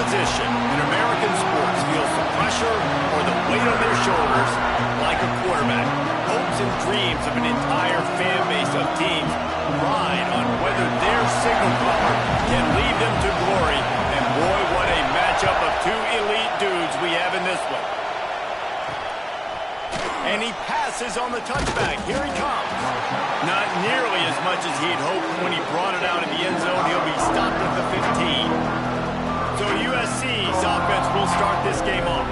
position in American sports feels the pressure or the weight on their shoulders like a quarterback. Hopes and dreams of an entire fan base of teams ride on whether their signal caller can lead them to glory. And boy, what a matchup of two elite dudes we have in this one. And he passes on the touchback. Here he comes. Not nearly as much as he'd hoped when he brought it out in the end zone. He'll be stopped at the 15. So USC's offense will start this game off.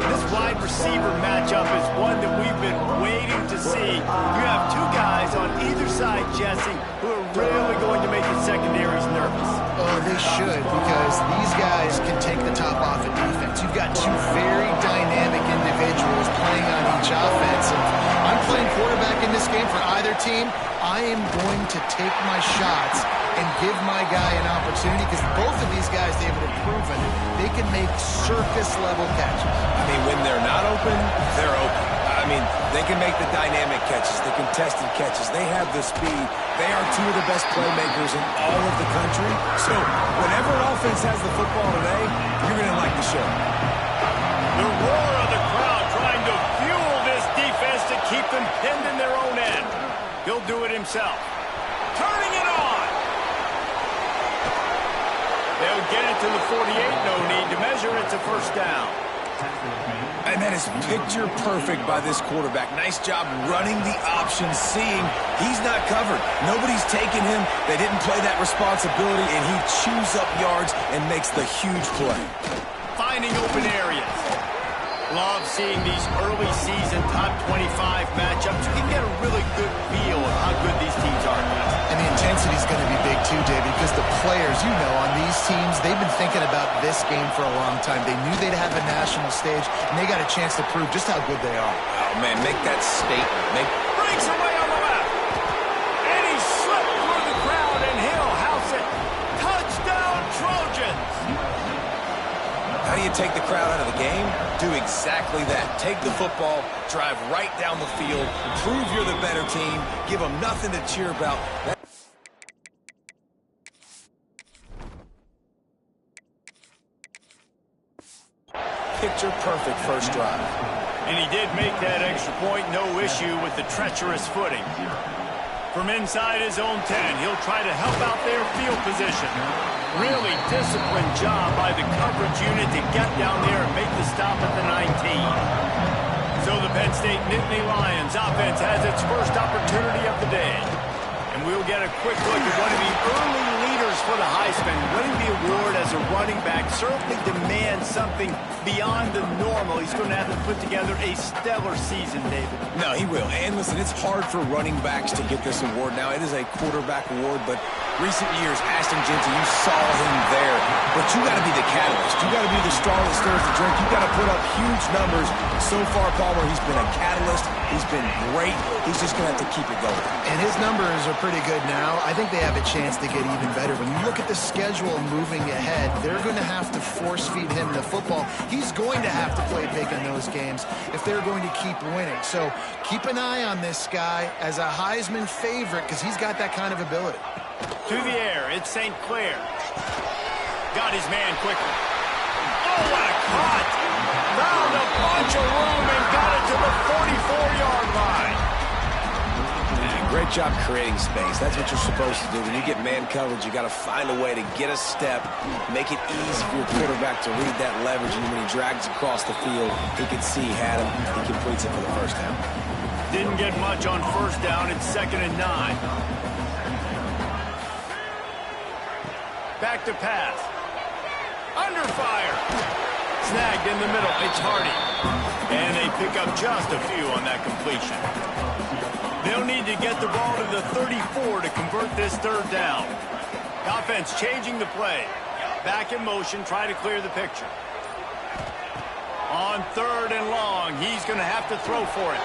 This wide receiver matchup is one that we've been waiting to see. You have two guys on either side, Jesse, who are really going to make the secondaries nervous. Oh, they should, because these guys can take the top off of defense. You've got two very dynamic individuals playing on each offense. And I'm playing quarterback in this game for either team. I am going to take my shots and give my guy an opportunity, because both of these guys, they've proven they can make circus-level catches. I mean, when they're not open, they're open. I mean, they can make the dynamic catches, the contested catches. They have the speed. They are two of the best playmakers in all of the country. So whenever an offense has the football today, you're going to like the show. The roar of the crowd trying to fuel this defense to keep them pinned in their own end. He'll do it himself. Turning it on. They'll get it to the 48. No need to measure. It's a first down. And that is picture perfect by this quarterback. Nice job running the option, seeing he's not covered. Nobody's taking him. They didn't play that responsibility, and he chews up yards and makes the huge play. Finding open areas. Love seeing these early season top 25 matchups. You can get a really good feel of how good these teams are. And the intensity is going to be big too, David, because the players, you know, on these teams, they've been thinking about this game for a long time. They knew they'd have a national stage, and they got a chance to prove just how good they are. Oh, man, make that statement. Breaks away on the left. And he slipped through the crowd, and he'll house it. Touchdown, Trojans. How do you take the crowd out of the game? Do exactly that. Take the football, drive right down the field, prove you're the better team, give them nothing to cheer about. Picture perfect first drive. And he did make that extra point, no issue with the treacherous footing. From inside his own 10, he'll try to help out their field position. Really disciplined job by the coverage unit to get down there and make the stop at the 19. So the Penn State Nittany Lions offense has its first opportunity of the day. And we'll get a quick look at one of the early leaders for the Heisman. Winning the award as a running back certainly demands something beyond the normal. He's going to have to put together a stellar season, David. No, he will. And listen, it's hard for running backs to get this award now. It is a quarterback award, but recent years, Ashton Genty, you saw him there. But you got to be the catalyst. You got to be the straw that stirs the drink. You got to put up huge numbers. So far, Palmer, he's been a catalyst. He's been great. He's just going to have to keep it going. And his numbers are pretty good now. I think they have a chance to get even better. When you look at the schedule moving ahead, they're going to have to force feed him the football. He's going to have to play big in those games if they're going to keep winning. So keep an eye on this guy as a Heisman favorite, because he's got that kind of ability. To the air, it's St. Clair. Got his man quickly. Oh, what a cut! Found a bunch of room and got it to the 44-yard line. Yeah, great job creating space. That's what you're supposed to do. When you get man coverage, you got to find a way to get a step, make it easy for your quarterback to read that leverage, and when he drags across the field, he can see he had him. He completes it for the first down. Didn't get much on first down. It's 2nd and 9. Back to pass. Under fire. Snagged in the middle. It's Hardy. And they pick up just a few on that completion. They'll need to get the ball to the 34 to convert this third down. Offense changing the play. Back in motion, try to clear the picture. On 3rd and long, he's going to have to throw for it.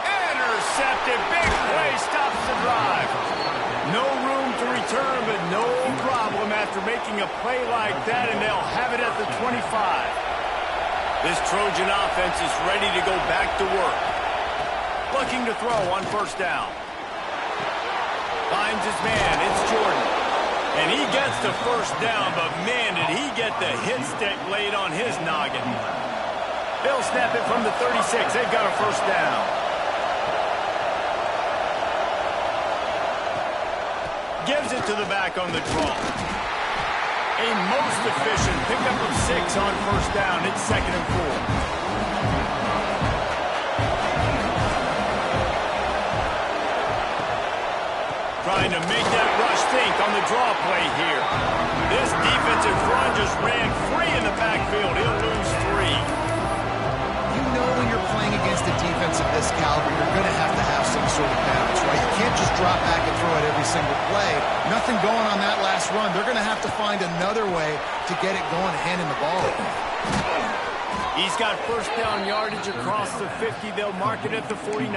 Intercepted. Big play stops the drive. No room to return, but no problem after making a play like that, and they'll have it at the 25. This Trojan offense is ready to go back to work. Looking to throw on first down. Finds his man. It's Jordan. And he gets the first down, but man, did he get the hit stick laid on his noggin. They'll snap it from the 36. They've got a first down. Gives it to the back on the draw. A most efficient pickup of 6 on first down. It's 2nd and 4. Trying to make that rush think on the draw play here. This defensive front just ran free in the backfield. He'll lose 3. You know when you're playing against a defense of this caliber, you're going to have some sort of balance, right? You can't just drop back and throw it every single play. Nothing going on that last run. They're going to have to find another way to get it going, handing the ball. He's got first down yardage across the 50. They'll mark it at the 49.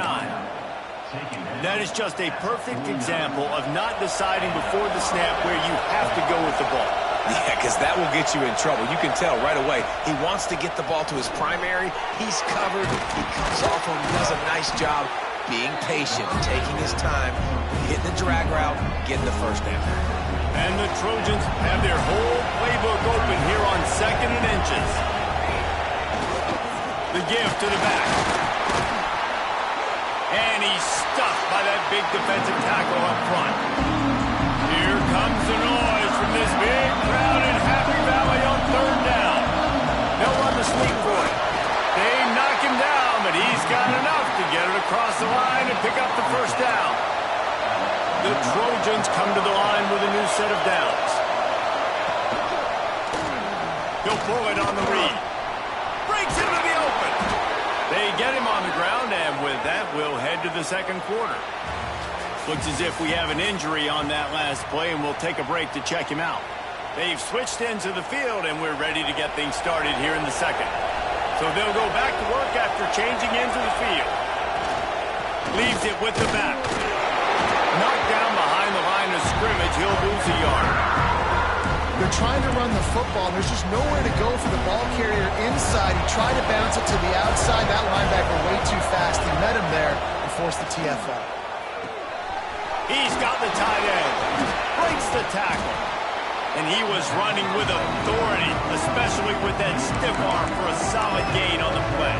That is just a perfect example of not deciding before the snap where you have to go with the ball. Yeah, because that will get you in trouble. You can tell right away. He wants to get the ball to his primary. He's covered. He comes off and does a nice job being patient, taking his time, hitting the drag route, getting the first down. And the Trojans have their whole playbook open here on 2nd and inches. The give to the back. And he's stuffed by that big defensive tackle up front. Here comes the noise from this big crowd in Happy Valley on 3rd down. They'll run the sneak for it. They knock him down, but he's got enough to get it across the line and pick up the first down. The Trojans come to the line with a new set of downs. He'll pull it on the read. Breaks into the open. They get him on the ground, and with that, we'll head to the 2nd quarter. Looks as if we have an injury on that last play, and we'll take a break to check him out. They've switched into the field, and we're ready to get things started here in the 2nd. So they'll go back to work after changing into the field. Leaves it with the back. Knocked down behind the line of scrimmage. He'll lose a yard. They're trying to run the football. There's just nowhere to go for the ball carrier inside. He tried to bounce it to the outside. That linebacker way too fast. He met him there and forced the TFL. He's got the tight end. Breaks the tackle. And he was running with authority, especially with that stiff arm for a solid gain on the play.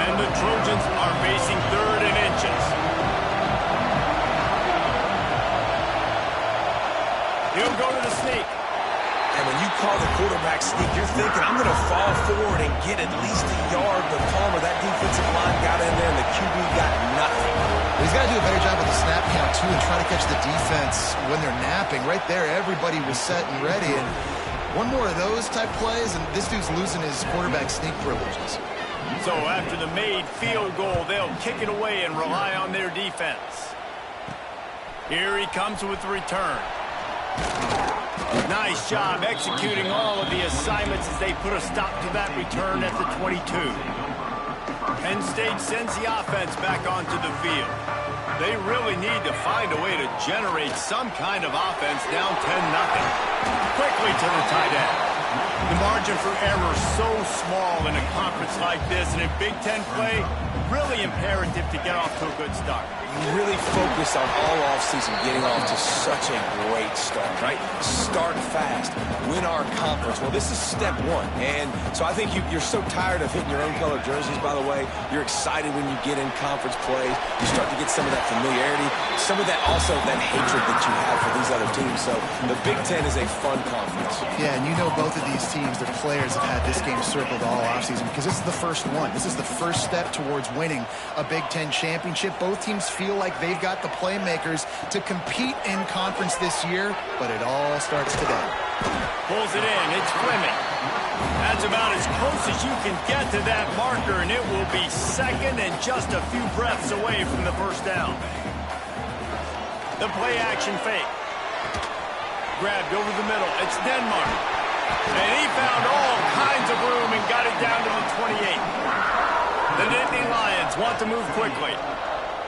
And the Trojans are facing 3rd and inches. He'll go to the sneak. And when you call the quarterback sneak, you're thinking, I'm going to fall forward and get at least a yard. But Palmer, that defensive line got in there, and the QB got nothing. He's got to do a better job with the snap count, too, and try to catch the defense when they're napping. Right there, everybody was set and ready. And one more of those type plays, and this dude's losing his quarterback sneak privileges. So after the made field goal, they'll kick it away and rely on their defense. Here he comes with the return. Nice job executing all of the assignments as they put a stop to that return at the 22. Penn State sends the offense back onto the field. They really need to find a way to generate some kind of offense down 10-0. Quickly to the tight end. The margin for error so small in a conference like this, and in Big Ten play, really imperative to get off to a good start. You really focus on all offseason getting off to such a great start, right? Start fast, win our conference. Well, this is step 1. And so I think you're so tired of hitting your own color jerseys, by the way. You're excited when you get in conference plays. You start to get some of that familiarity, some of that also that hatred that you have for these other teams. So the Big Ten is a fun conference. Yeah, and you know both of these teams, their players have had this game circled all offseason because this is the first one. This is the first step towards winning a Big Ten championship. Both teams feel like they've got the playmakers to compete in conference this year, but it all starts today. Pulls it in. It's Fleming. That's about as close as you can get to that marker, and it will be 2nd and just a few breaths away from the first down. The play action fake. Grabbed over the middle. It's Denmark. And he found all kinds of room and got it down to the 28. The Nittany Lions want to move quickly.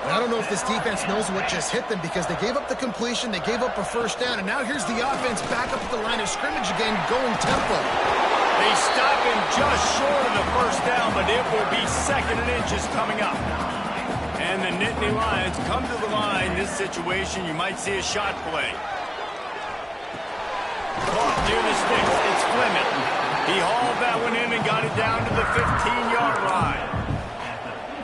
And I don't know if this defense knows what just hit them because they gave up the completion, they gave up a first down, and now here's the offense back up at the line of scrimmage again, going tempo. They stop him just short of the first down, but it will be 2nd and inches coming up. And the Nittany Lions come to the line. This situation, you might see a shot play. near the sticks. It's Fleming. He hauled that one in and got it down to the 15-yard line.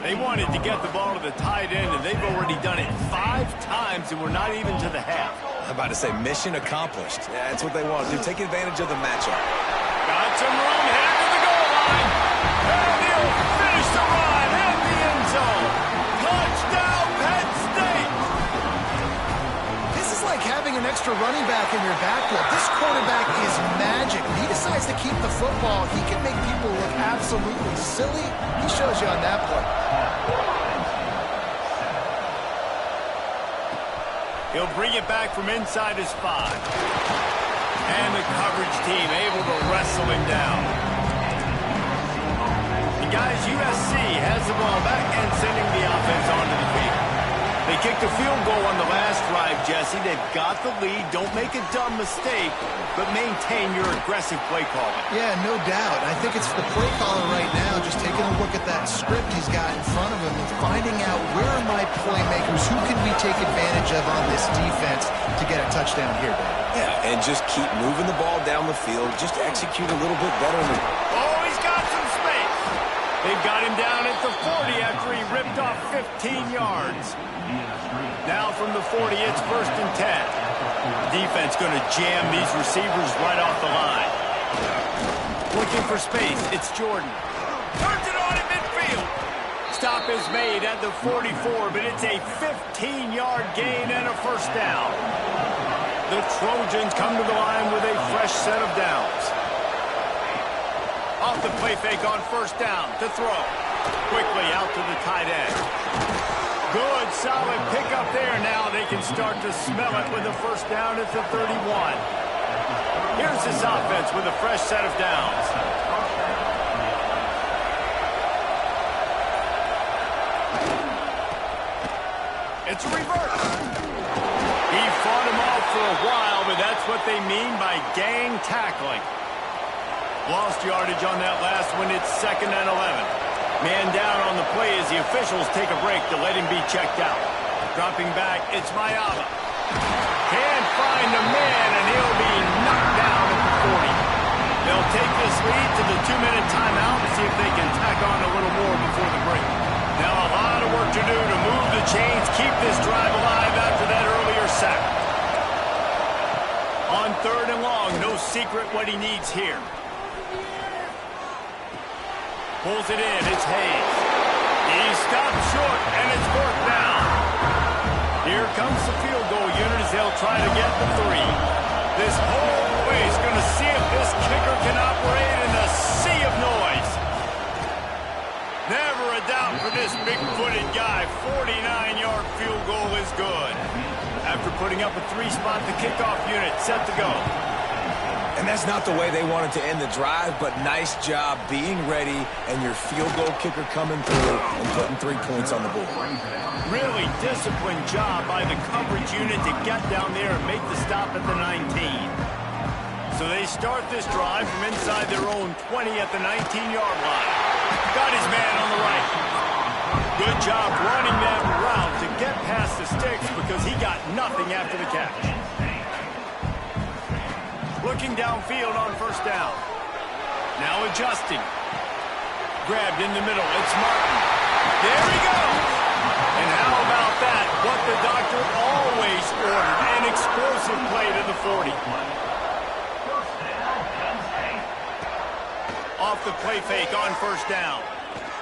They wanted to get the ball to the tight end, and they've already done it 5 times, and we're not even to the half. I'm about to say mission accomplished. Yeah, that's what they want to do. Take advantage of the matchup. Got some room, headed to the goal line. And he'll finish the run in the end zone. Touchdown, Penn State. This is like having an extra running back in your backfield. This quarterback is magic. When he decides to keep the football, he can make people look absolutely silly. He shows you on that play. He'll bring it back from inside his 5. And the coverage team able to wrestle him down. And guys, USC has the ball back and sending the offense onto the field. They kicked a field goal on the last drive, Jesse. They've got the lead. Don't make a dumb mistake, but maintain your aggressive play calling. Yeah, no doubt. I think it's the play caller right now just taking a look at that script he's got in front of him and finding out where are my playmakers, who can we take advantage of on this defense to get a touchdown here, Dave. Yeah, and just keep moving the ball down the field. Just execute a little bit better. Oh, he's got some space. They've got him down at the 40 after he ripped off 15 yards. Now from the 40, it's 1st and 10. Defense going to jam these receivers right off the line. Looking for space, it's Jordan. Turns it on at midfield. Stop is made at the 44, but it's a 15-yard gain and a 1st down. The Trojans come to the line with a fresh set of downs. Off the play fake on 1st down to throw. Quickly out to the tight end. Good, solid pickup there. Now they can start to smell it with a 1st down at the 31. Here's this offense with a fresh set of downs. It's a reverse. He fought him off for a while, but that's what they mean by gang tackling. Lost yardage on that last one. It's 2nd and 11. Man down on the play as the officials take a break to let him be checked out. Dropping back, it's Mayala. Can't find a man, and he'll be knocked down at the 40. They'll take this lead to the 2-minute timeout and see if they can tack on a little more before the break. Now a lot of work to do to move the chains, keep this drive alive after that earlier sack. On 3rd and long, no secret what he needs here. Pulls it in, it's Hayes. He stopped short, and it's 4th down. Here comes the field goal unit as they'll try to get the 3. This whole place is going to see if this kicker can operate in a sea of noise. Never a doubt for this big-footed guy. 49-yard field goal is good. After putting up a 3-spot, the kickoff unit set to go. And that's not the way they wanted to end the drive, but nice job being ready and your field goal kicker coming through and putting 3 points on the board. Really disciplined job by the coverage unit to get down there and make the stop at the 19. So they start this drive from inside their own 20 at the 19-yard line. Got his man on the right. Good job running that route to get past the sticks because he got nothing after the catch. Looking downfield on 1st down. Now adjusting. Grabbed in the middle. It's Martin. There he goes. And how about that? What the doctor always ordered. An explosive play to the 40. Off the play fake on 1st down.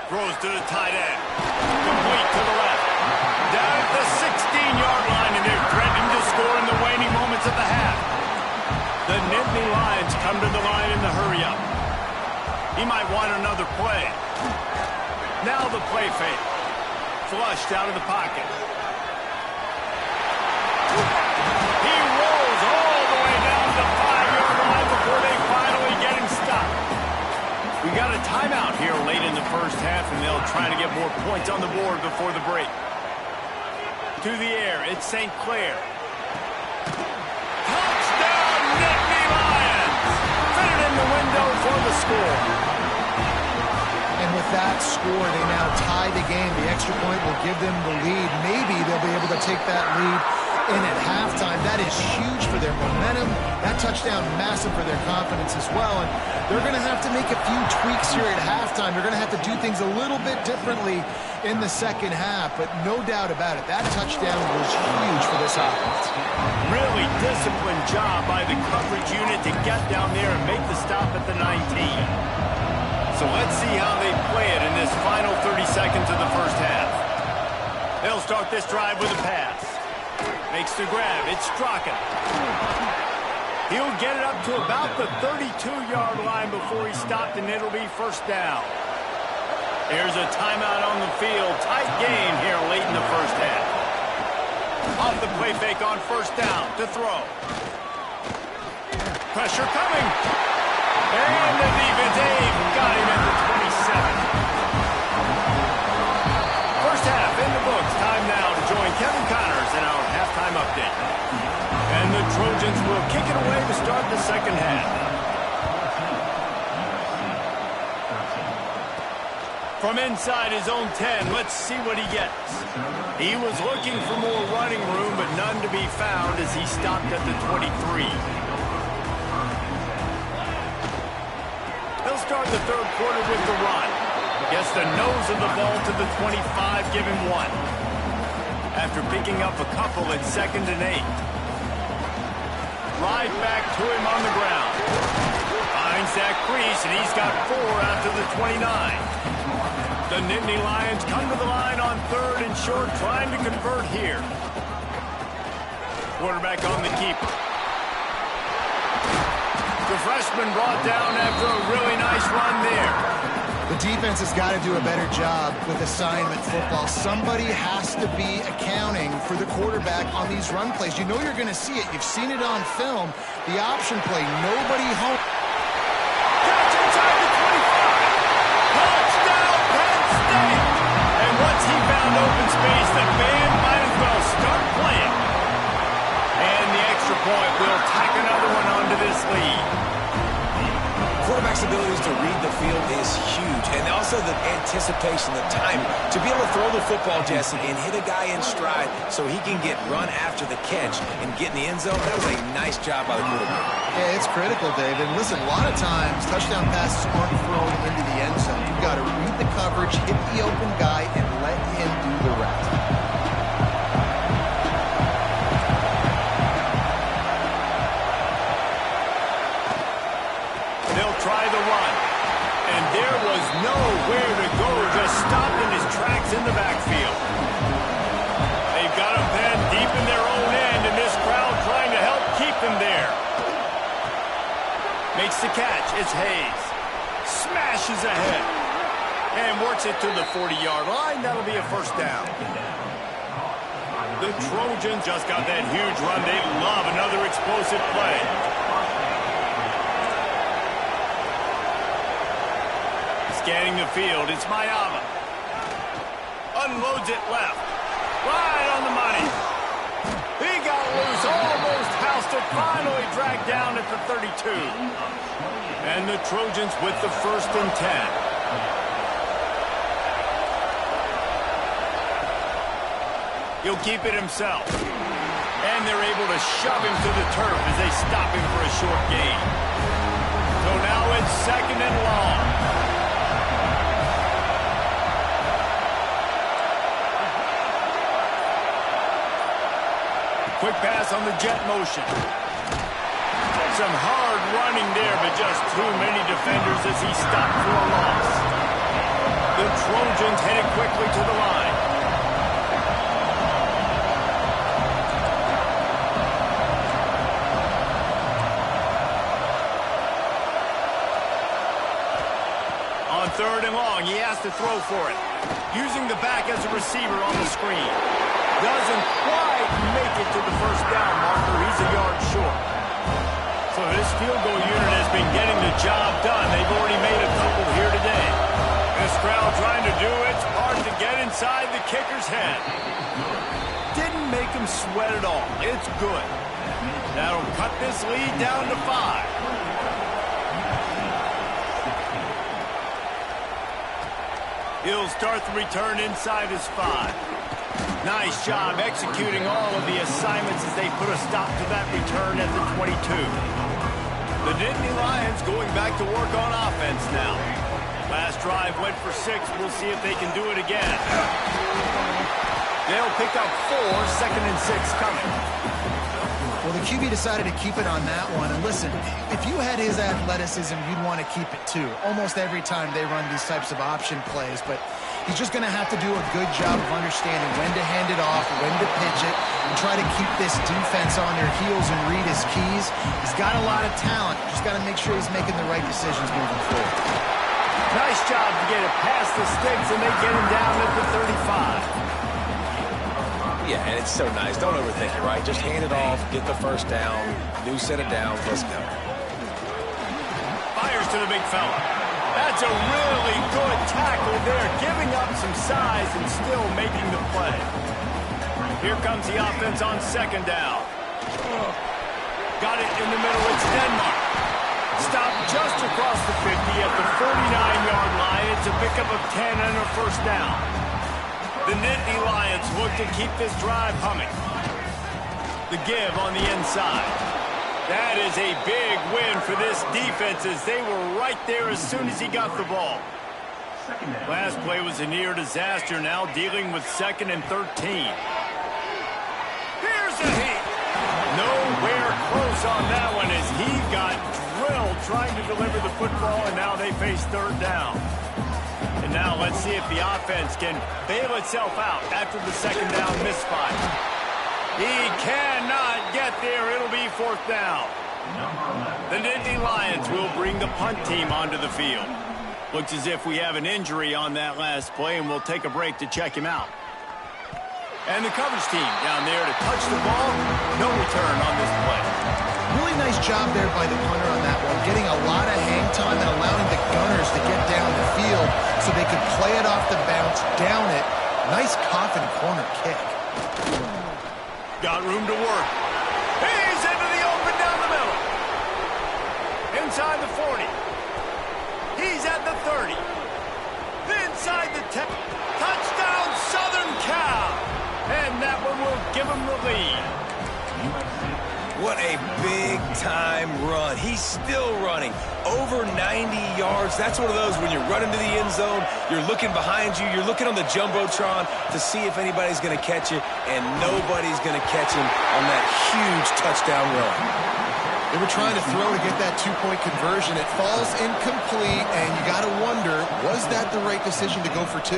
Throws to the tight end. Complete to the left. Down at the 16-yard line, and they're threatening to score in the waning moments of the half. The Nittany Lions come to the line in the hurry-up. He might want another play. Now the play fake. Flushed out of the pocket. He rolls all the way down to the 5-yard line before they finally get him stopped. We got a timeout here late in the 1st half, and they'll try to get more points on the board before the break. To the air, it's St. Clair. The window for the score. And with that score, they now tie the game. The extra point will give them the lead. Maybe they'll be able to take that lead in at halftime. That is huge for their momentum. That touchdown, massive for their confidence as well. And they're going to have to make a few tweaks here at halftime. They're going to have to do things a little bit differently in the second half. But no doubt about it, that touchdown was huge for this offense. Really disciplined job by the coverage unit to get down there and make the stop at the 19. So let's see how they play it in this final 30 seconds of the first half. They'll start this drive with a pass. Makes the grab. It's Straka. He'll get it up to about the 32-yard line before he's stopped, and it'll be first down. Here's a timeout on the field. Tight game here late in the first half. Off the play fake on first down to throw. Pressure coming. And the defense, Dave, got him at the 27. First half in the books. Time now to join Kevin Connors in our halftime update. And the Trojans will kick it away to start the second half. From inside his own 10, let's see what he gets. He was looking for more running room, but none to be found as he stopped at the 23. He'll start the third quarter with the run. Gets the nose of the ball to the 25, give him one. After picking up a couple at 2nd and 8. Right back to him on the ground. Finds that crease, and he's got 4 out to the 29. The Nittany Lions come to the line on 3rd and short, trying to convert here. Quarterback on the keeper. The freshman brought down after a really nice run there. The defense has got to do a better job with assignment football. Somebody has to be accounting for the quarterback on these run plays. You know you're going to see it. You've seen it on film. The option play, nobody home. Catch inside the 25. Touchdown, Penn State. And once he found open space, the band might as well start playing. And the extra point will tack another one onto this lead. Quarterback's abilities to read the field is huge, and also the anticipation, the timing. To be able to throw the football, Jesse, and hit a guy in stride so he can get run after the catch and get in the end zone, that was a nice job by the quarterback. Yeah, it's critical, David. Listen, a lot of times, touchdown passes aren't thrown into the end zone. You've got to read the coverage, hit the open guy, and let him do the rest. Try the run. And there was nowhere to go, just stopped in his tracks in the backfield. They've got him pinned deep in their own end, and this crowd trying to help keep him there. Makes the catch. It's Hayes. Smashes ahead. And works it to the 40-yard line. That'll be a first down. The Trojans just got that huge run. They love another explosive play. Scanning the field, it's Mayava. Unloads it left. Right on the money. He got loose, almost housed it, finally dragged down at the 32. And the Trojans with the 1st and 10. He'll keep it himself. And they're able to shove him to the turf as they stop him for a short gain. So now it's 2nd and long. Quick pass on the jet motion. Some hard running there, but just too many defenders as he stopped for a loss. The Trojans headed quickly to the line. On 3rd and long, he has to throw for it. Using the back as a receiver on the screen. Doesn't quite make it to the first down marker. He's a yard short. So this field goal unit has been getting the job done. They've already made a couple here today. This crowd trying to do its part to get inside the kicker's head. Didn't make him sweat at all. It's good. That'll cut this lead down to 5. He'll start the return inside his 5. Nice job executing all of the assignments as they put a stop to that return at the 22. The Nittany Lions going back to work on offense now. Last drive went for 6. We'll see if they can do it again. They'll pick up 4, 2nd and 6 coming. Well, the QB decided to keep it on that one. And listen, if you had his athleticism, you'd want to keep it too. Almost every time they run these types of option plays. But he's just going to have to do a good job of understanding when to hand it off, when to pitch it, and try to keep this defense on their heels and read his keys. He's got a lot of talent. Just got to make sure he's making the right decisions moving forward. Nice job to get it past the sticks, and they get him down at the 35. Yeah, and it's so nice. Don't overthink it, right? Just hand it off, get the first down, new set of downs, let's go. Fires to the big fella. That's a really good tackle there, giving up some size and still making the play. Here comes the offense on 2nd down. Got it in the middle. It's Denmark. Stopped just across the 50 at the 49-yard line. It's a pickup of 10 and a first down. The Nittany Lions look to keep this drive humming. The give on the inside. That is a big win for this defense as they were right there as soon as he got the ball. Last play was a near disaster, now dealing with 2nd and 13. Here's a heat. Nowhere close on that one as he got drilled trying to deliver the football, and now they face 3rd down. And now let's see if the offense can bail itself out after the 2nd down misfire. He cannot get there. It'll be 4th down. The Nittany Lions will bring the punt team onto the field. Looks as if we have an injury on that last play, and we'll take a break to check him out. And the coverage team down there to touch the ball. No return on this play. Really nice job there by the punter on that one, getting a lot of hang time and allowing the gunners to get down the field so they could play it off the bounce, down it. Nice coffin corner kick. Got room to work. He's into the open down the middle. Inside the 40. He's at the 30. Inside the 10. Touchdown, Southern Cal. And that one will give him the lead. What a big-time run. He's still running. Over 90 yards. That's one of those when you're running to the end zone, you're looking behind you, you're looking on the Jumbotron to see if anybody's going to catch it, and nobody's going to catch him on that huge touchdown run. They were trying to throw to get that 2-point conversion. It falls incomplete, and you got to wonder, was that the right decision to go for 2?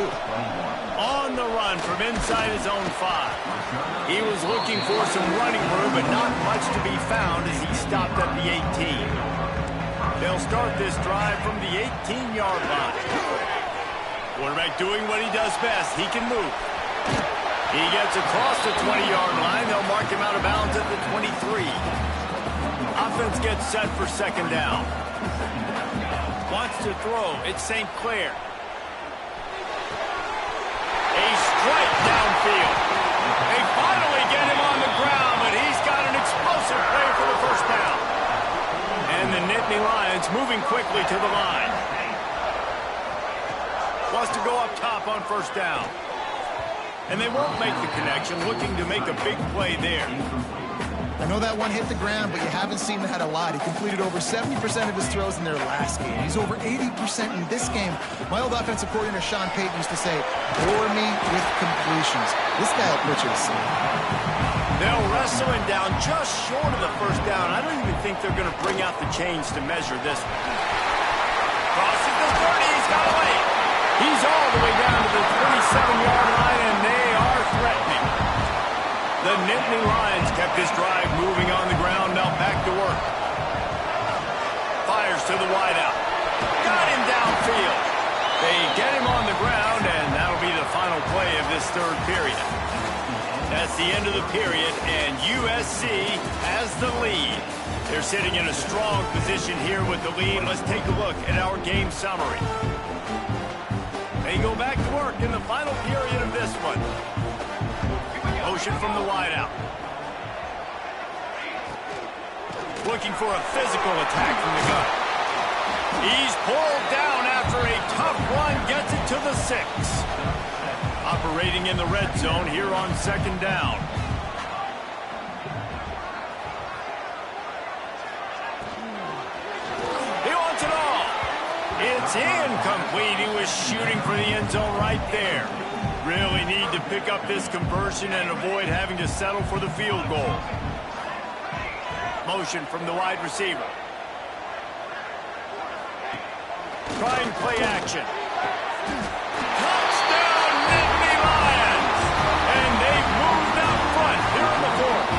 On the run from inside his own 5. He was looking for some running room, but not much to be found as he stopped at the 18. They'll start this drive from the 18-yard line. Quarterback doing what he does best. He can move. He gets across the 20-yard line. They'll mark him out of bounds at the 23. Offense gets set for 2nd down. Wants to throw. It's St. Clair. A strike downfield. They finally get him on the ground, but he's got an explosive play for the first down. And the Nittany Lions moving quickly to the line. Wants to go up top on 1st down. And they won't make the connection, looking to make a big play there. I know that one hit the ground, but you haven't seen that a lot. He completed over 70% of his throws in their last game. He's over 80% in this game. My old offensive coordinator, Sean Payton, used to say, bore me with completions. This guy will put you to sleep. They'll wrestle him down just short of the 1st down. I don't even think they're going to bring out the chains to measure this one. Crosses the 30. He's got away. He's all the way down to the 27-yard line, and they are threatening. The Nittany Lions kept this drive moving on the ground, now back to work. Fires to the wideout. Got him downfield. They get him on the ground, and that'll be the final play of this 3rd period. That's the end of the period, and USC has the lead. They're sitting in a strong position here with the lead. Let's take a look at our game summary. They go back to work in the final period of this one. Motion from the wideout. Looking for a physical attack from the gun. He's pulled down after a tough run, gets it to the 6. Operating in the red zone here on second down. He wants it all. It's incomplete. He was shooting for the end zone right there. Really need to pick up this conversion and avoid having to settle for the field goal. Motion from the wide receiver. Trying play action. Touchdown, Nittany Lions! And they've moved up front here in the fourth.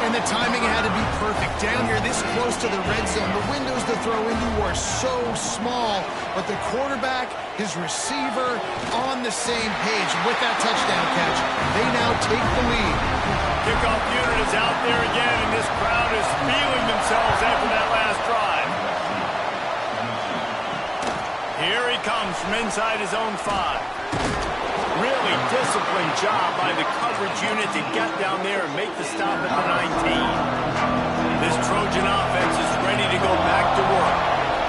And the timing had to be perfect. Down here this close to the red zone, the windows to throw into are so small, but the quarterback, his receiver, on the same page. And with that touchdown catch, they now take the lead. Kickoff unit is out there again, and this crowd is feeling themselves after that last drive. Here he comes from inside his own 5. Really disciplined job by the coverage unit to get down there and make the stop at the 19. This Trojan offense is ready to go back to work.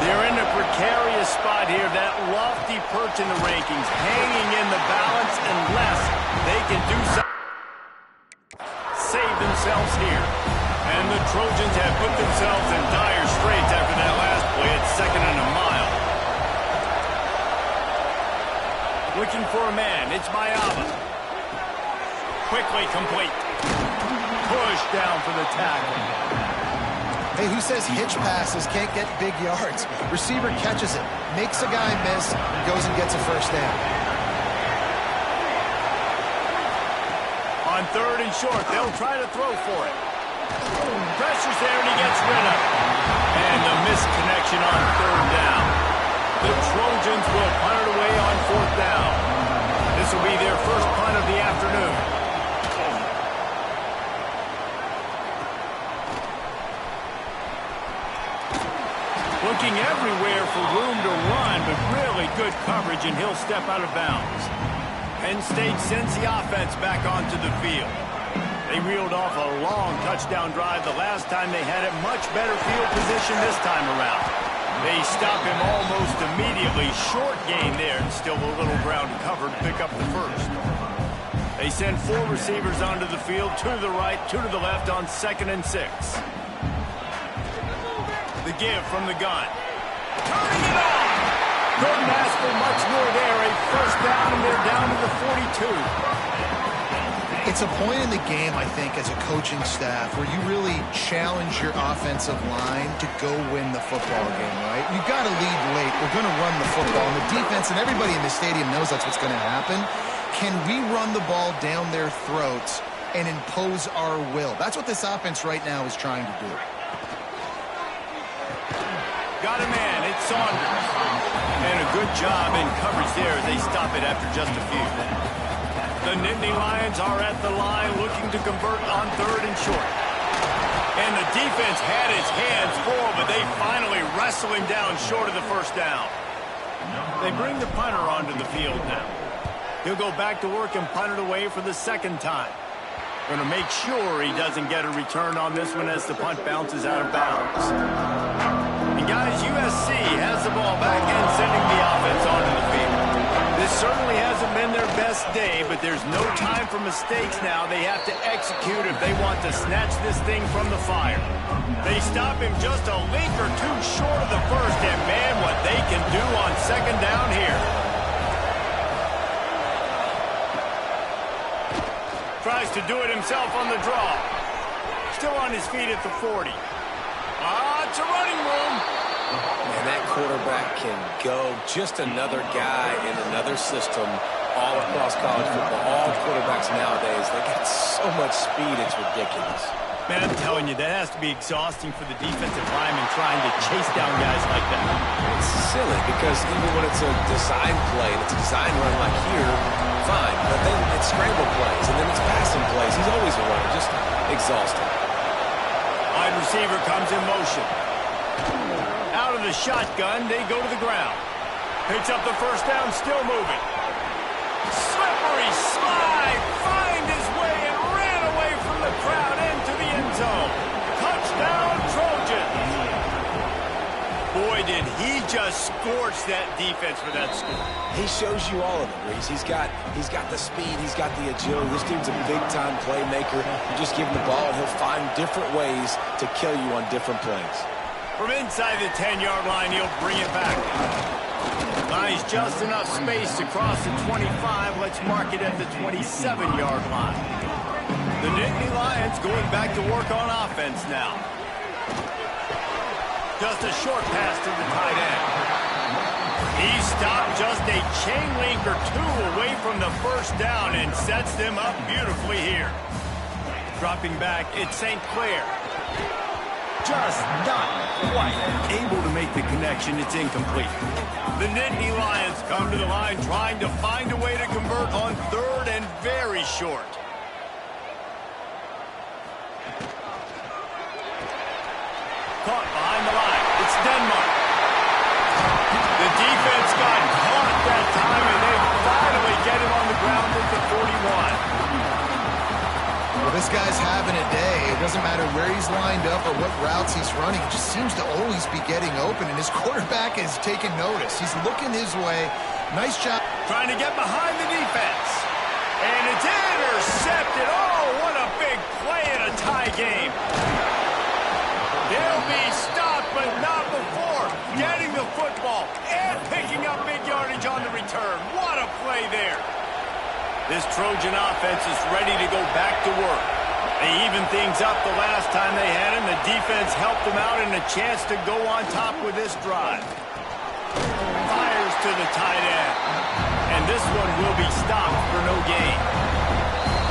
They're in a precarious spot here, that lofty perch in the rankings, hanging in the balance unless they can do something. Save themselves here. And the Trojans have put themselves in dire straits after that last play at 2nd and a mile. Looking for a man. It's Mayaba. Quickly complete. Push down for the tackle. Hey, who says hitch passes can't get big yards? Receiver catches it, makes a guy miss, goes and gets a first down. On 3rd and short, they'll try to throw for it. Pressure's there and he gets rid of it. And the misconnection on 3rd down. The Trojans will punt it away on 4th down. This will be their first punt of the afternoon. Looking everywhere for room to run, but really good coverage, and he'll step out of bounds. Penn State sends the offense back onto the field. They reeled off a long touchdown drive the last time they had it. Much better field position this time around. They stop him almost immediately. Short gain there, and still a little ground covered. Pick up the first. They send 4 receivers onto the field, 2 to the right, 2 to the left on 2nd and 6. The give from the gun. Turning it on! Couldn't ask for much more there. A first down, and they're down to the 42. It's a point in the game, I think, as a coaching staff where you really challenge your offensive line to go win the football game, right? You've got to lead late. We're going to run the football. And the defense and everybody in the stadium knows that's what's going to happen. Can we run the ball down their throats and impose our will? That's what this offense right now is trying to do. Got a man. It's Saunders. And a good job in coverage there as they stop it after just a few. The Nittany Lions are at the line looking to convert on 3rd and short. And the defense had his hands full, but they finally wrestle him down short of the first down. They bring the punter onto the field now. He'll go back to work and punt it away for the 2nd time. Going to make sure he doesn't get a return on this one as the punt bounces out of bounds. And guys, USC has the ball back and sending the offense onto the field. This certainly hasn't been their best day, but there's no time for mistakes now. They have to execute if they want to snatch this thing from the fire. They stop him just a link or 2 short of the first, and man, what they can do on 2nd down here. Tries to do it himself on the draw. Still on his feet at the 40. It's a running room. And that quarterback can go. Just another guy in another system all across college football. All quarterbacks nowadays, they got so much speed, it's ridiculous. Man, I'm telling you, that has to be exhausting for the defensive lineman trying to chase down guys like that. It's silly because even when it's a design play, and it's a design run like here, fine. But then it's scramble plays, and then it's passing plays. He's always a runner, just exhausting. Wide receiver comes in motion. Out of the shotgun, they go to the ground. Picks up the first down, still moving. Slippery slide, find his way and ran away from the crowd into the end zone. Touchdown, Trojans. Boy, did he just just scorched that defense for that score. He shows you all of it, Reese. He's got the speed, he's got the agility. This dude's a big-time playmaker. You just give him the ball, and he'll find different ways to kill you on different plays. From inside the 10-yard line, he'll bring it back. Buys just enough space to cross the 25. Let's mark it at the 27-yard line. The Nittany Lions going back to work on offense now. Just a short pass to the tight end. He stopped just a chain link or two away from the first down and sets them up beautifully here. Dropping back, it's St. Clair. Just not quite able to make the connection. It's incomplete. The Nittany Lions come to the line trying to find a way to convert on third and very short. Caught behind the line. It's Denmark. The defense got caught that time, and they finally get him on the ground at the 41. Well, this guy's having a day. It doesn't matter where he's lined up or what routes he's running. He just seems to always be getting open, and his quarterback is taking notice. He's looking his way. Nice job. Trying to get behind the defense. And it's intercepted. Oh, what a big play in a tie game. They'll be stopped, but not before getting the football and picking up big yardage on the return. What a play there. This Trojan offense is ready to go back to work. They evened things up the last time they had him. The defense helped them out and a chance to go on top with this drive. Fires to the tight end. And this one will be stopped for no gain.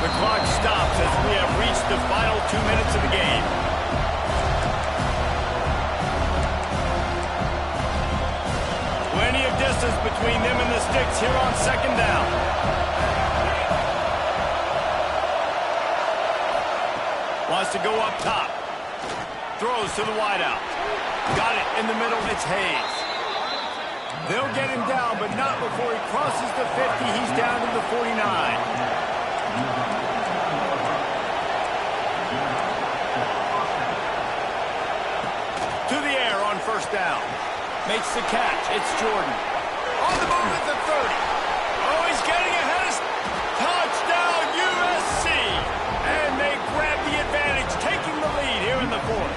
The clock stops as we have reached the final 2 minutes of the game. Plenty of distance between them and the sticks here on second down. Wants to go up top. Throws to the wideout. Got it in the middle. It's Hayes. They'll get him down, but not before he crosses the 50. He's down to the 49. To the air on first down. Makes the catch. It's Jordan. On the move at the 30. Oh, he's getting ahead of... Touchdown, USC! And they grab the advantage, taking the lead here in the fourth.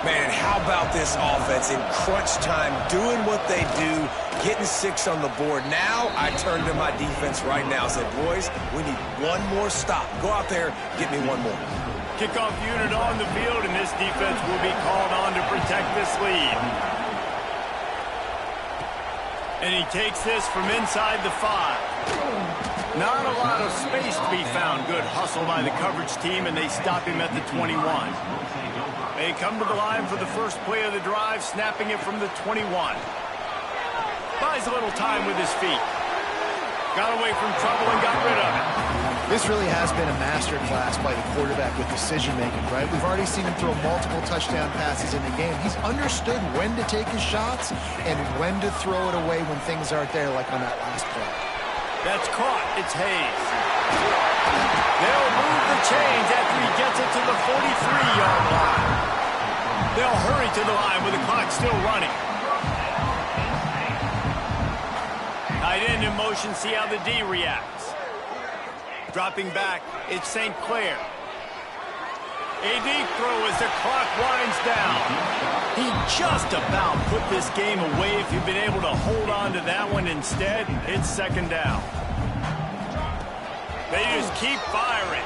Man, how about this offense in crunch time, doing what they do, getting 6 on the board. Now I turn to my defense right now and say, boys, we need one more stop. Go out there, get me one more. Kickoff unit on the field, and this defense will be called on to protect this lead. And he takes this from inside the 5. Not a lot of space to be found. Good hustle by the coverage team, and they stop him at the 21. They come to the line for the first play of the drive, snapping it from the 21. Buys a little time with his feet. Got away from trouble and got rid of it. This really has been a master class by the quarterback with decision-making, right? We've already seen him throw multiple touchdown passes in the game. He's understood when to take his shots and when to throw it away when things aren't there, like on that last play. That's caught. It's Hayes. They'll move the chains after he gets it to the 43-yard line. They'll hurry to the line with the clock still running. Tight end in motion, see how the D reacts. Dropping back, it's St. Clair. A deep throw as the clock winds down. He just about put this game away if he'd been able to hold on to that one. Instead, it's second down. They just keep firing.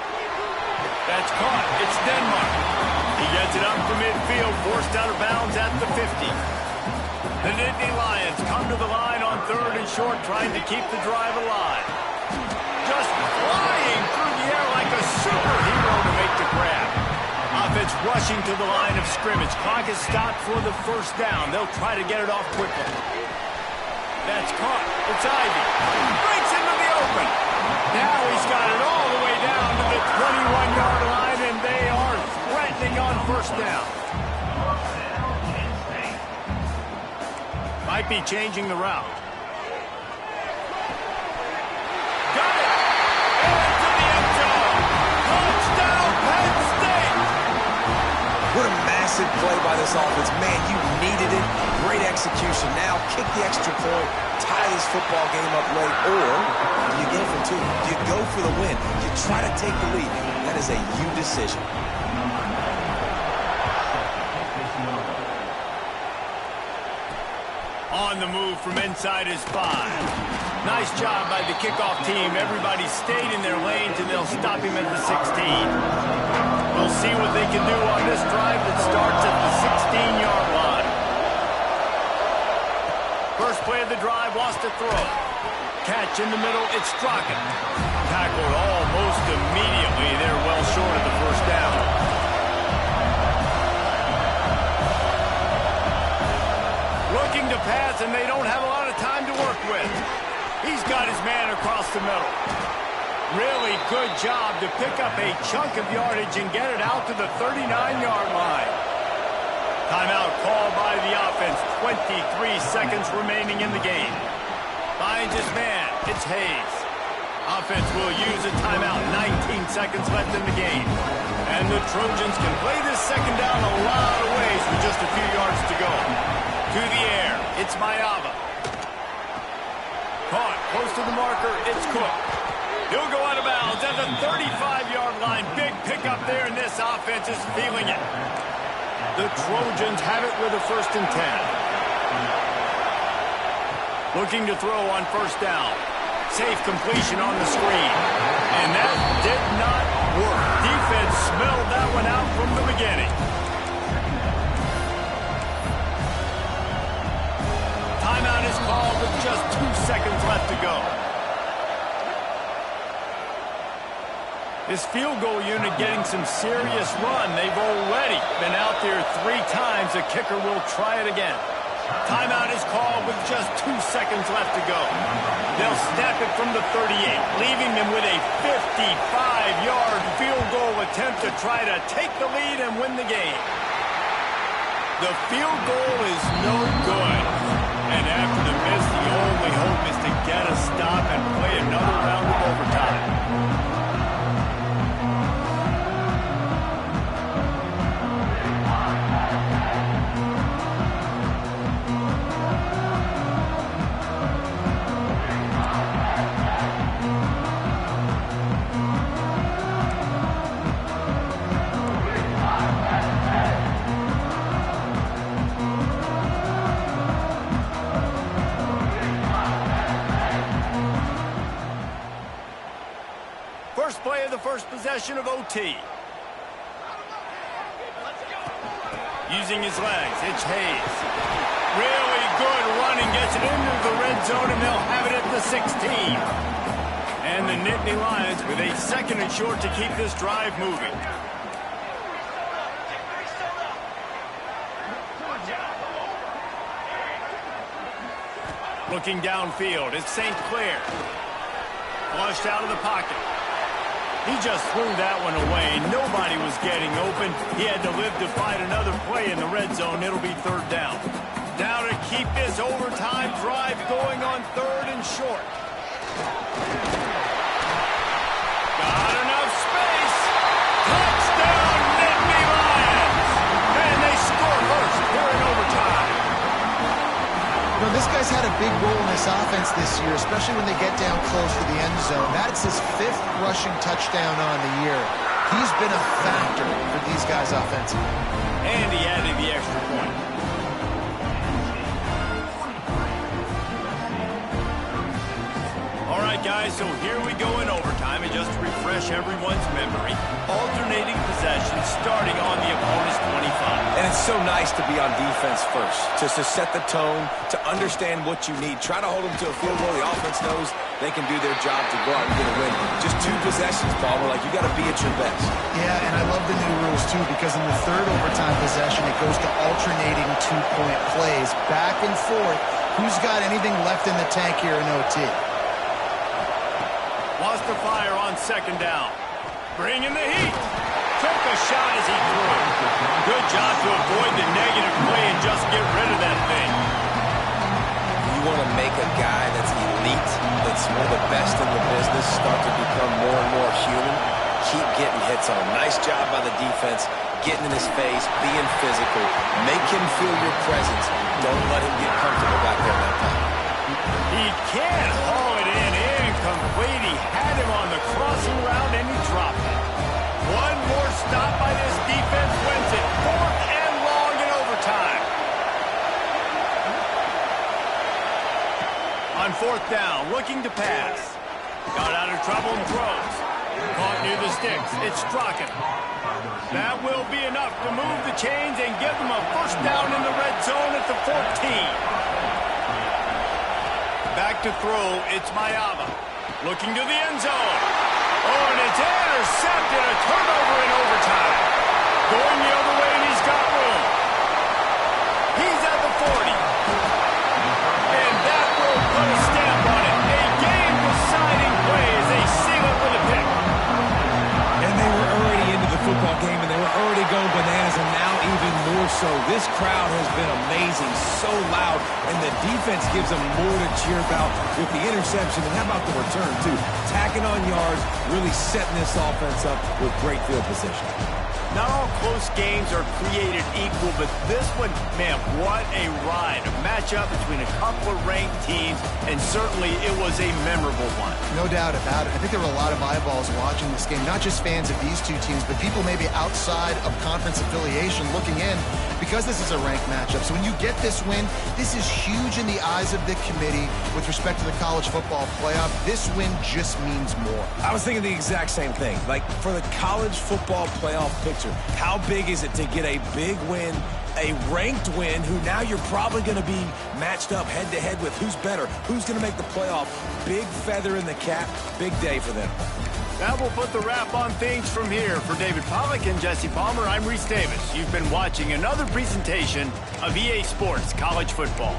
That's caught. It's Denmark. He gets it up to midfield, forced out of bounds at the 50. The Nittany Lions come to the line on third and short, trying to keep the drive alive. Just flying through the air like a superhero to make the grab. Offense rushing to the line of scrimmage. Clock is stopped for the first down. They'll try to get it off quickly. That's caught. It's Ivy. Breaks into the open. Now he's got it all the way down to the 21-yard line, and they are threatening on first down. Might be changing the route. Got it! Into the end zone! Touchdown, Penn State! What a massive play by this offense. Man, you needed it. Great execution. Now kick the extra point, tie this football game up late, or you go for two. You go for the win. You try to take the lead. That is a you decision. On the move from inside his 5. Nice job by the kickoff team. Everybody stayed in their lanes, and they'll stop him at the 16. We'll see what they can do on this drive that starts at the 16-yard line. First play of the drive, lost to throw. Catch in the middle, it's Strachan. Tackled almost immediately. They're well short of the first down. Looking to pass, and they don't have a lot of time to work with. He's got his man across the middle. Really good job to pick up a chunk of yardage and get it out to the 39-yard line. Timeout called by the offense. 23 seconds remaining in the game. Finds his man. It's Hayes. Offense will use a timeout. 19 seconds left in the game. And the Trojans can play this second down a lot of ways with just a few yards to go. To the air, it's Mayava. Caught close to the marker, it's Cook. He'll go out of bounds at the 35-yard line. Big pickup there, and this offense is feeling it. The Trojans have it with a 1st and 10. Looking to throw on first down. Safe completion on the screen. And that did not work. Defense smelled that one out from the beginning. Timeout is called with just 2 seconds left to go. This field goal unit getting some serious run. They've already been out there 3 times. The kicker will try it again. Timeout is called with just 2 seconds left to go. They'll snap it from the 38, leaving them with a 55-yard field goal attempt to try to take the lead and win the game. The field goal is no good. And after the miss, the only hope is to get a stop and play another round of overtime. Play of the first possession of OT. Using his legs, it's Hayes. Really good running, gets it into the red zone, and they'll have it at the 16. And the Nittany Lions with a 2nd and short to keep this drive moving. Looking downfield, it's St. Clair. Flushed out of the pocket. He just threw that one away. Nobody was getting open. He had to live to fight another play in the red zone. It'll be 3rd down. Now to keep this overtime drive going on 3rd and short. Got enough space. Touchdown, Nittany Lions. And they score first here in overtime. You know, this guy's had a big role in this offense this year, especially when they get down close to the end zone. That's his 5th rushing touchdown on the year. He's been a factor for these guys offensively. And he added the extra point. All right, guys, so here we go in overtime. And just to refresh everyone's memory, alternating possessions starting on the opponent's 25. And it's so nice to be on defense first, just to set the tone, to understand what you need. Try to hold them to a field goal. The offense knows they can do their job to go out and get a win. Just 2 possessions, Paul. We're like, you got to be at your best. Yeah, and I love the new rules, too, because in the 3rd overtime possession, it goes to alternating 2-point plays, back and forth. Who's got anything left in the tank here in OT? Lost the fire on 2nd down. Bringing the heat. Took a shot as he threw. Good job to avoid the negative play and just get rid of that thing. You want to make a guy that's elite, that's one of the best in the business, start to become more and more human. keep getting hits on him. Nice job by the defense, getting in his face, being physical. Make him feel your presence. Don't let him get comfortable back there in that pocket. He can't haul it in incomplete. He had him on the crossing route, and he dropped it. One more stop by this defense wins it. 4th and long in overtime. On 4th down, looking to pass. Got out of trouble and throws. Caught near the sticks. It's Strachan. That will be enough to move the chains and give them a first down in the red zone at the 14. Back to throw, it's Mayava. Looking to the end zone. Oh, and it's intercepted. A turnover in overtime. Going the other way, and he's got room. He's at the 40. And that will put a stamp on it. A game-deciding play as they seal it with a pick. And they were already into the football game, and they were already going bananas, and now even more so. This crowd has been amazing, so loud, and the defense gives them more to cheer about with the interception. And how about the return, too? Tacking on yards, really setting this offense up with great field position. Not all close games are created equal, but this one, man, what a ride. A matchup between a couple of ranked teams, and certainly it was a memorable one. No doubt about it. I think there were a lot of eyeballs watching this game, not just fans of these two teams, but people maybe outside of conference affiliation looking in, because this is a ranked matchup. So when you get this win, this is huge in the eyes of the committee with respect to the college football playoff. This win just means more. I was thinking the exact same thing. Like, for the college football playoff picture, how big is it to get a big win, a ranked win, who now you're probably going to be matched up head-to-head with who's better, who's going to make the playoff. Big feather in the cap, big day for them. That will put the wrap on things from here. For David Pollack and Jesse Palmer, I'm Reese Davis. You've been watching another presentation of EA Sports College Football.